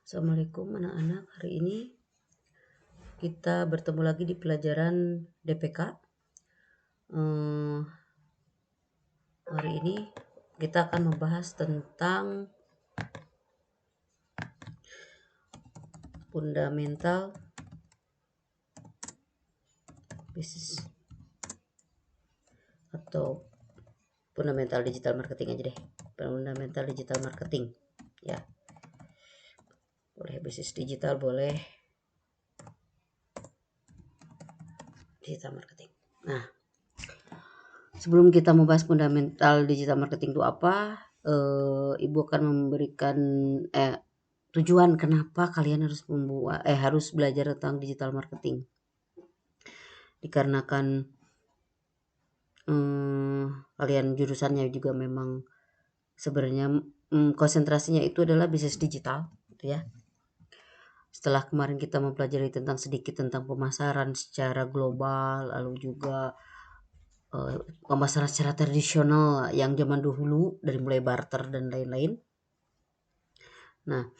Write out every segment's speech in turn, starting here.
Assalamualaikum anak-anak, hari ini kita bertemu lagi di pelajaran DPK. Hari ini kita akan membahas tentang fundamental bisnis atau fundamental digital marketing aja deh. Fundamental digital marketing ya. Boleh bisnis digital, boleh digital marketing. Nah, sebelum kita membahas fundamental digital marketing itu apa, Ibu akan memberikan tujuan kenapa kalian harus belajar tentang digital marketing. Dikarenakan kalian jurusannya juga memang sebenarnya konsentrasinya itu adalah bisnis digital, gitu ya. Setelah kemarin kita mempelajari sedikit tentang pemasaran secara global, lalu juga pemasaran secara tradisional yang zaman dahulu dari mulai barter dan lain-lain. Nah,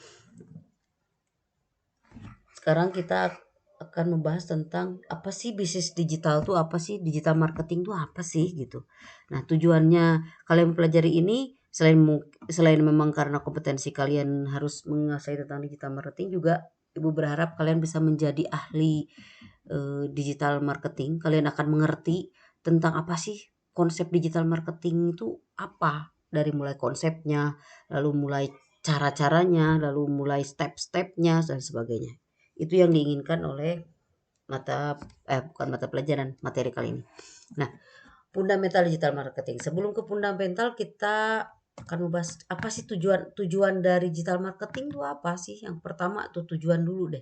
sekarang kita akan membahas tentang apa sih bisnis digital tuh, apa sih digital marketing tuh apa sih gitu. Nah, tujuannya kalian mempelajari ini selain memang karena kompetensi kalian harus menguasai tentang digital marketing, juga Ibu berharap kalian bisa menjadi ahli digital marketing. Kalian akan mengerti tentang apa sih konsep digital marketing itu apa, dari mulai konsepnya, lalu mulai cara-caranya, lalu mulai step-stepnya dan sebagainya. Itu yang diinginkan oleh bukan mata pelajaran, materi kali ini. Nah, fundamental digital marketing. Sebelum ke fundamental, kita akan membahas apa sih tujuan dari digital marketing itu apa sih? Yang pertama tuh tujuan dulu deh.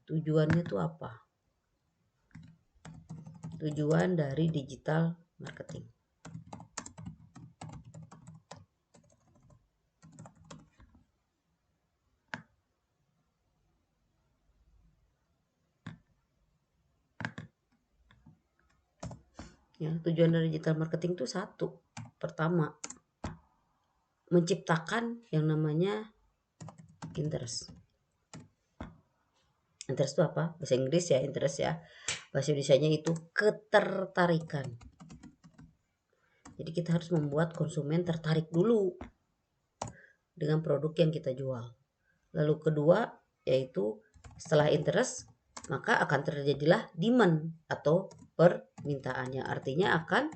Tujuannya tuh apa? Tujuan dari digital marketing. Ya, tujuan dari digital marketing itu satu. Pertama, menciptakan yang namanya interest. Interest itu apa? Bahasa Inggris ya, interest ya. Bahasa Indonesianya itu ketertarikan. Jadi kita harus membuat konsumen tertarik dulu dengan produk yang kita jual. Lalu kedua, yaitu setelah interest, maka akan terjadilah demand atau permintaannya. Artinya akan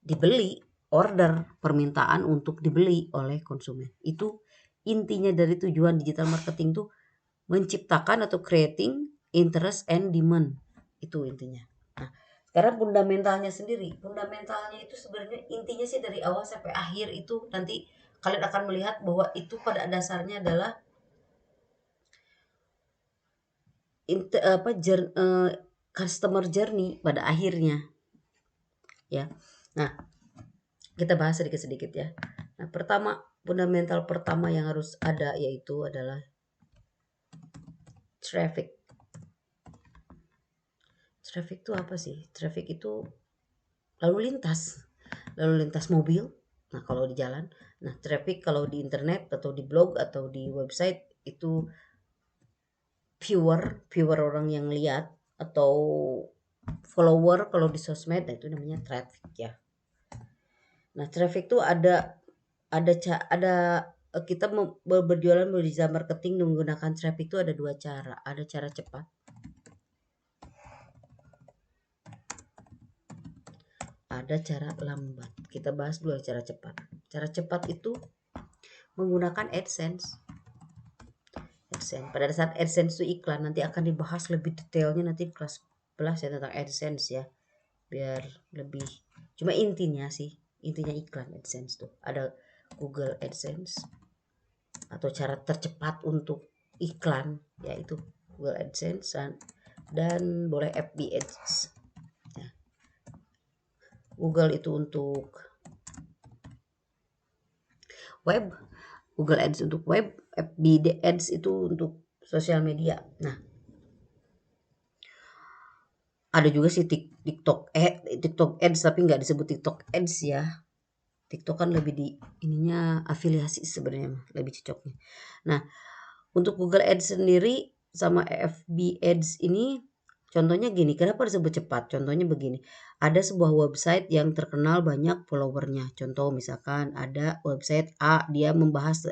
dibeli, order, permintaan untuk dibeli oleh konsumen. Itu intinya dari tujuan digital marketing tuh, menciptakan atau creating interest and demand. Itu intinya. Nah, sekarang fundamentalnya sendiri. Fundamentalnya itu sebenarnya intinya sih dari awal sampai akhir itu nanti kalian akan melihat bahwa itu pada dasarnya adalah customer journey pada akhirnya. Ya. Nah, kita bahas sedikit-sedikit ya. Nah, fundamental pertama yang harus ada yaitu adalah traffic. Traffic itu apa sih? Traffic itu lalu lintas mobil. Nah, kalau di jalan. Nah, traffic kalau di internet atau di blog atau di website itu viewer orang yang lihat atau follower kalau di sosmed. Nah, itu namanya traffic ya. Nah, traffic itu kita berjualan digital marketing menggunakan traffic itu ada dua cara. Ada cara cepat, ada cara lambat. Kita bahas dulu cara cepat. Cara cepat itu menggunakan AdSense. Pada saat AdSense itu iklan, nanti akan dibahas lebih detailnya nanti di kelas 11 ya tentang AdSense ya. Biar lebih, cuma intinya iklan AdSense tuh. Ada Google AdSense atau cara tercepat untuk iklan yaitu Google AdSense dan boleh FB Ads. Ya. Google itu untuk web, Google Ads untuk web, FB Ads itu untuk sosial media. Nah, ada juga sih TikTok Ads, tapi nggak disebut TikTok Ads ya. TikTok kan lebih di ininya afiliasi sebenarnya, lebih cocoknya. Nah, Untuk Google Ads sendiri sama FB Ads ini contohnya gini, kenapa disebut cepat? Contohnya begini, ada sebuah website yang terkenal banyak followernya. Contoh misalkan ada website A, dia membahas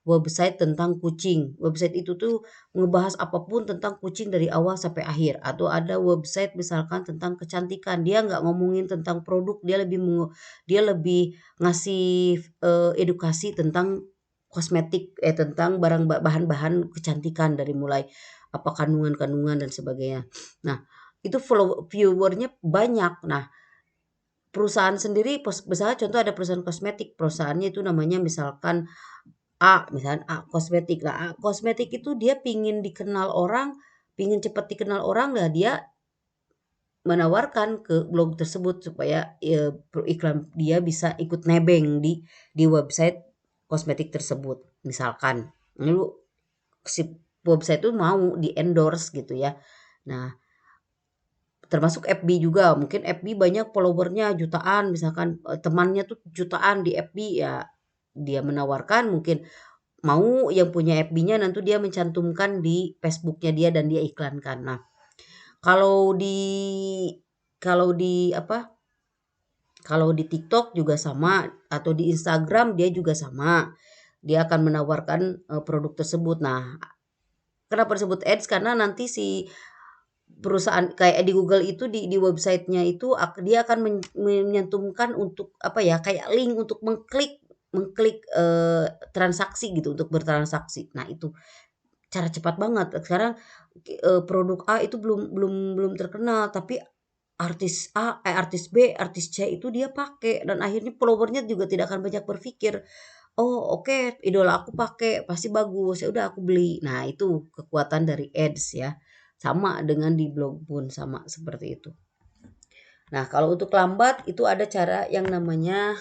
website tentang kucing. Website itu tuh ngebahas apapun tentang kucing dari awal sampai akhir. Atau ada website misalkan tentang kecantikan, dia nggak ngomongin tentang produk, dia lebih ngasih edukasi tentang kosmetik, tentang bahan-bahan kecantikan dari mulai apa kandungan-kandungan dan sebagainya. Nah, itu viewernya banyak. Nah, perusahaan sendiri misalnya contoh ada perusahaan kosmetik, perusahaannya itu namanya misalkan A, misalkan A kosmetik. Nah, A kosmetik itu dia pingin dikenal orang, pingin cepat dikenal orang lah, dia menawarkan ke blog tersebut supaya iklan dia bisa ikut nebeng di website kosmetik tersebut. Misalkan, lalu si website itu mau di endorse gitu ya. Nah, termasuk FB juga, mungkin FB banyak followernya jutaan, misalkan temannya tuh jutaan di FB ya, dia menawarkan mungkin mau yang punya FB-nya nanti dia mencantumkan di Facebook-nya dia dan dia iklankan. Nah, kalau di kalau di apa kalau di TikTok juga sama atau di Instagram dia juga sama. Dia akan menawarkan produk tersebut. Nah, kenapa disebut ads? Karena nanti si perusahaan kayak di Google itu di websitenya itu dia akan menyantumkan untuk apa ya kayak link untuk mengklik transaksi gitu untuk bertransaksi. Nah itu cara cepat banget. Sekarang produk A itu belum terkenal tapi artis A, artis B, artis C itu dia pakai dan akhirnya followernya juga tidak akan banyak berpikir, oh oke, idola aku pakai pasti bagus, ya udah aku beli. Nah itu kekuatan dari ads ya. Sama dengan di blog pun sama seperti itu. Nah kalau untuk lambat itu ada cara yang namanya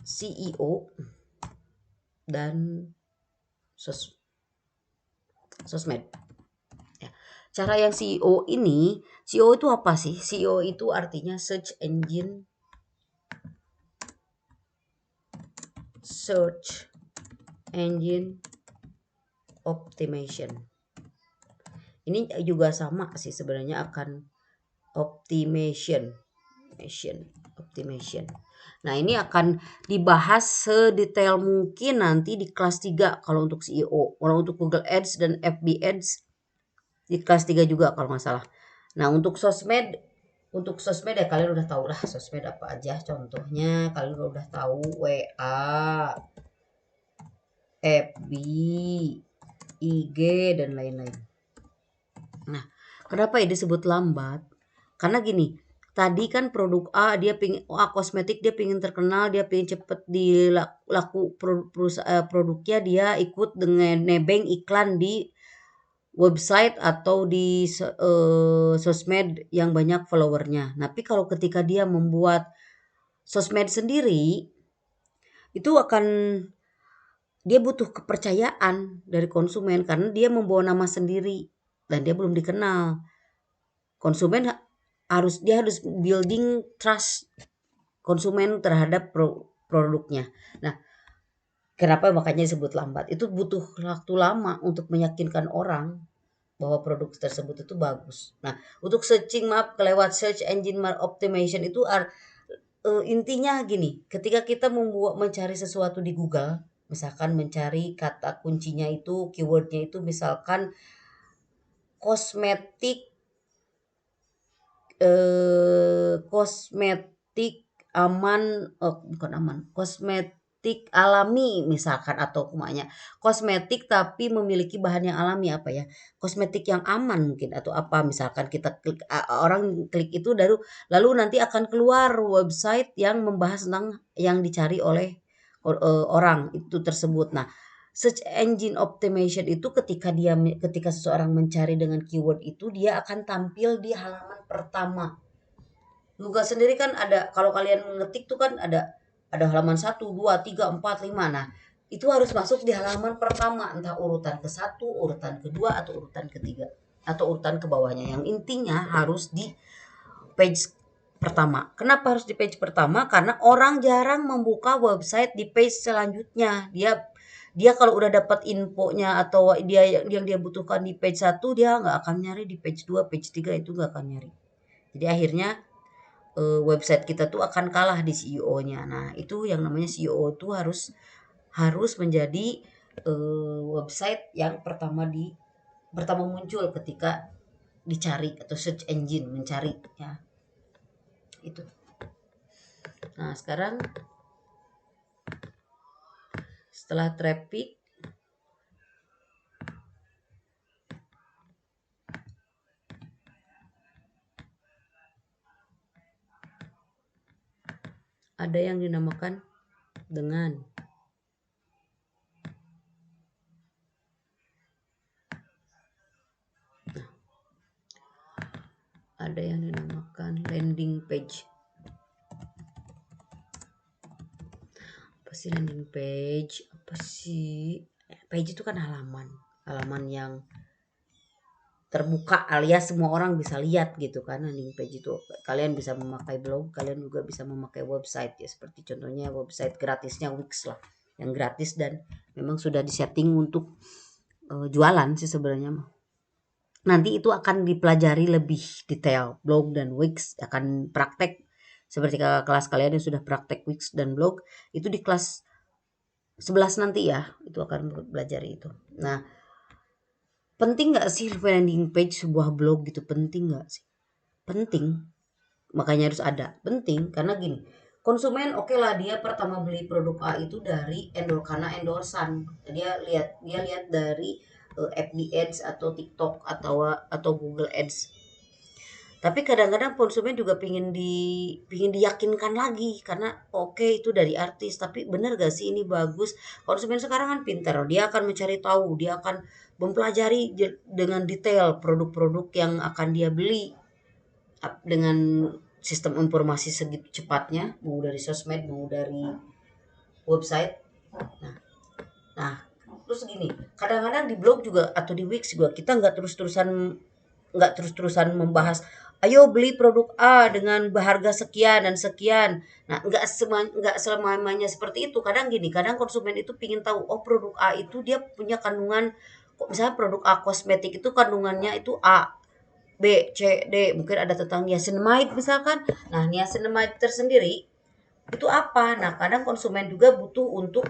CEO dan sosmed. Ya. Cara yang CEO itu apa sih? CEO itu artinya search engine optimization. Ini juga sama sih sebenarnya akan optimization. Nah, ini akan dibahas sedetail mungkin nanti di kelas 3 kalau untuk CEO. Kalau untuk Google Ads dan FB Ads di kelas 3 juga kalau nggak salah. Nah, untuk sosmed ya kalian udah tahu lah sosmed apa aja. Contohnya kalian udah tahu WA, FB, IG dan lain-lain. Nah, kenapa ya disebut lambat? Karena gini, tadi kan produk A dia pingin kosmetik dia pingin terkenal, dia pingin cepet produknya dia ikut dengan nebeng iklan di website atau di sosmed yang banyak followernya. Tapi kalau ketika dia membuat sosmed sendiri, itu dia butuh kepercayaan dari konsumen karena dia membawa nama sendiri dan dia belum dikenal. Konsumen dia harus building trust konsumen terhadap produknya. Nah, kenapa makanya disebut lambat? Itu butuh waktu lama untuk meyakinkan orang bahwa produk tersebut itu bagus. Nah, untuk kelewat search engine optimization itu intinya gini, ketika kita mencari sesuatu di Google, misalkan mencari kata kuncinya itu, keywordnya itu misalkan kosmetik bukan aman, kosmetik alami misalkan atau kumanya kosmetik tapi memiliki bahan yang alami apa ya, kosmetik yang aman mungkin atau apa misalkan kita klik orang klik itu lalu nanti akan keluar website yang membahas tentang yang dicari oleh orang itu tersebut. Nah, search engine optimization itu ketika seseorang mencari dengan keyword itu dia akan tampil di halaman pertama. Google sendiri kan ada kalau kalian ngetik tuh kan ada halaman 1, 2, 3, 4, 5. Nah, itu harus masuk di halaman pertama, entah urutan ke-1, urutan kedua atau urutan ketiga atau urutan ke bawahnya. Yang intinya harus di page pertama. Kenapa harus di page pertama? Karena orang jarang membuka website di page selanjutnya. Dia kalau udah dapat infonya atau yang dia butuhkan di page 1, dia nggak akan nyari di page 2, page 3 itu nggak akan nyari. Jadi akhirnya website kita tuh akan kalah di SEO-nya. Nah, itu yang namanya SEO tuh harus menjadi website yang pertama muncul ketika dicari atau search engine mencari ya. Itu. Nah, sekarang setelah traffic ada yang dinamakan dengan ada yang dinamakan landing page. Apa sih landing page? Apa sih? Page itu kan halaman yang terbuka alias semua orang bisa lihat gitu kan. Landing page itu kalian bisa memakai blog, kalian juga bisa memakai website ya, seperti contohnya website gratisnya Wix lah, yang gratis dan memang sudah disetting untuk jualan sih sebenarnya. Nanti itu akan dipelajari lebih detail, blog dan Wix akan praktek seperti kelas kalian yang sudah praktek Wix dan blog itu di kelas 11 nanti ya, itu akan belajar itu. Nah, penting nggak sih landing page sebuah blog gitu, penting nggak sih? Penting, makanya harus ada. Penting karena gini, konsumen oke lah dia pertama beli produk A itu dari karena endorsan. Dia lihat dari FB Ads atau TikTok atau Google Ads. Tapi kadang-kadang konsumen juga pingin diyakinkan lagi karena oke itu dari artis, tapi bener gak sih ini bagus? Konsumen sekarang kan pintar, dia akan mencari tahu, dia akan mempelajari dengan detail produk-produk yang akan dia beli dengan sistem informasi segitu cepatnya, mau dari sosmed, mau dari website. Nah, terus gini, kadang-kadang di blog juga atau di Wix juga kita nggak terus-terusan membahas ayo beli produk A dengan harga sekian dan sekian. Nah, nggak selamanya seperti itu. Kadang gini, kadang konsumen itu pingin tahu, oh produk A itu dia punya kandungan, kok misalnya produk A kosmetik itu kandungannya itu A, B, C, D, mungkin ada tentang niacinamide misalkan. Nah, niacinamide tersendiri itu apa? Nah, kadang konsumen juga butuh untuk